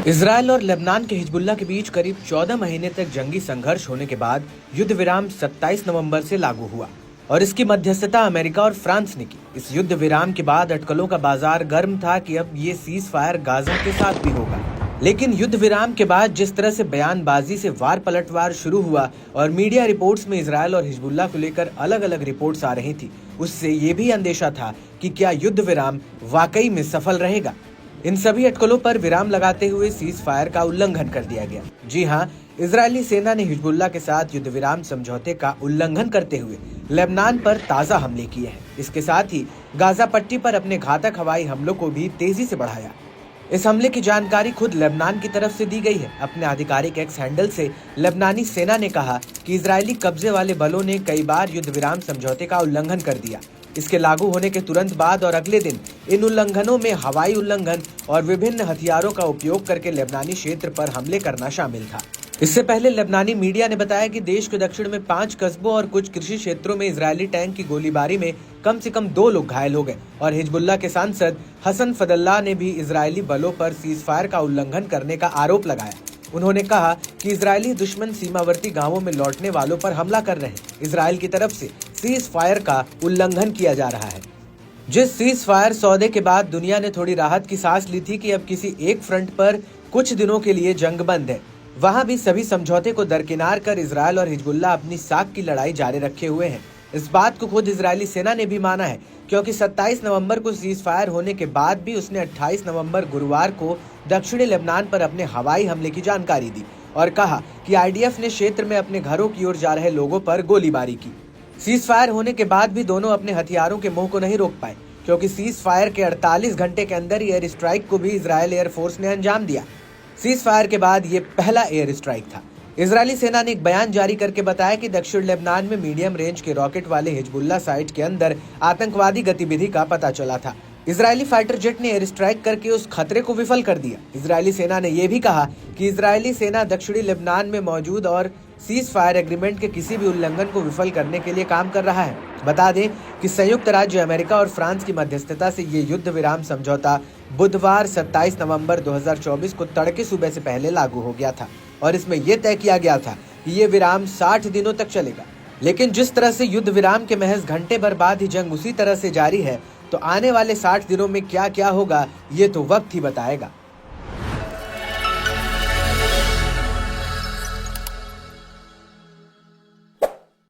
Israel और Lebanon के Hezbollah के बीच करीब 14 महीने तक जंगी संघर्ष होने के बाद युद्ध विराम 27 नवंबर से लागू हुआ और इसकी मध्यस्थता अमेरिका और फ्रांस ने की। इस युद्ध विराम के बाद अटकलों का बाजार गर्म था कि अब ये सीज फायर गाजा के साथ भी होगा। लेकिन युद्ध विराम के बाद जिस तरह से बयानबाजी से वार पलटवार शुरू हुआ और मीडिया रिपोर्ट्स में इजरायल और हिजबुल्लाह को लेकर अलग अलग रिपोर्ट्स आ रही थी, उससे ये भी अंदेशा था कि क्या युद्ध विराम वाकई में सफल रहेगा। इन सभी अटकलों पर विराम लगाते हुए सीज फायर का उल्लंघन कर दिया गया। जी हाँ, इजरायली सेना ने हिजबुल्लाह के साथ युद्ध विराम समझौते का उल्लंघन करते हुए लेबनान पर ताजा हमले किए हैं। इसके साथ ही गाजा पट्टी पर अपने घातक हवाई हमलों को भी तेजी से बढ़ाया। इस हमले की जानकारी खुद लेबनान की तरफ से दी गई है। अपने आधिकारिक एक्स हैंडल से लेबनानी सेना ने कहा कि इजरायली कब्जे वाले बलों ने कई बार युद्ध विराम समझौते का उल्लंघन कर दिया। इसके लागू होने के तुरंत बाद और अगले दिन इन उल्लंघनों में हवाई उल्लंघन और विभिन्न हथियारों का उपयोग करके लेबनानी क्षेत्र पर हमले करना शामिल था। इससे पहले लेबनानी मीडिया ने बताया कि देश के दक्षिण में 5 कस्बों और कुछ कृषि क्षेत्रों में इजरायली टैंक की गोलीबारी में कम से कम 2 लोग घायल हो गए और हिजबुल्लाह के सांसद हसन फदल्ला ने भी इजरायली बलों पर सीज फायर का उल्लंघन करने का आरोप लगाया। उन्होंने कहा कि इजरायली दुश्मन सीमावर्ती गांवों में लौटने वालों पर हमला कर रहे हैं। इजरायल की तरफ से सीज फायर का उल्लंघन किया जा रहा है। जिस सीज फायर सौदे के बाद दुनिया ने थोड़ी राहत की सांस ली थी कि अब किसी एक फ्रंट पर कुछ दिनों के लिए जंग बंद है, वहां भी सभी समझौते को दरकिनार कर इजरायल और हिजबुल्लाह अपनी साख की लड़ाई जारी रखे हुए हैं। इस बात को खुद इजरायली सेना ने भी माना है, क्योंकि 27 नवंबर को सीज फायर होने के बाद भी उसने 28 नवंबर गुरुवार को दक्षिणी लेबनान पर अपने हवाई हमले की जानकारी दी और कहा कि आईडीएफ ने क्षेत्र में अपने घरों की ओर जा रहे लोगों पर गोलीबारी की। सीज फायर होने के बाद भी दोनों अपने हथियारों के मुंह को नहीं रोक पाए, क्योंकि सीज फायर के 48 घंटे के अंदर एयर स्ट्राइक को भी इजरायल एयरफोर्स ने अंजाम दिया। सीज फायर के बाद ये पहला एयर स्ट्राइक था। इजरायली सेना ने एक बयान जारी करके बताया कि दक्षिण लेबनान में मीडियम रेंज के रॉकेट वाले हिजबुल्लाह साइट के अंदर आतंकवादी गतिविधि का पता चला था। इजरायली फाइटर जेट ने एयर स्ट्राइक करके उस खतरे को विफल कर दिया। इजरायली सेना ने यह भी कहा कि इजरायली सेना दक्षिणी लेबनान में मौजूद और सीज फायर एग्रीमेंट के किसी भी उल्लंघन को विफल करने के लिए काम कर रहा है। बता दें कि संयुक्त राज्य अमेरिका और फ्रांस की मध्यस्थता से ये युद्ध विराम समझौता बुधवार 27 नवंबर 2024 को तड़के सुबह से पहले लागू हो गया था और इसमें यह तय किया गया था कि ये विराम 60 दिनों तक चलेगा। लेकिन जिस तरह से युद्ध विराम के महज घंटे भर बाद ही जंग उसी तरह से जारी है, तो आने वाले 60 दिनों में क्या क्या होगा ये तो वक्त ही बताएगा।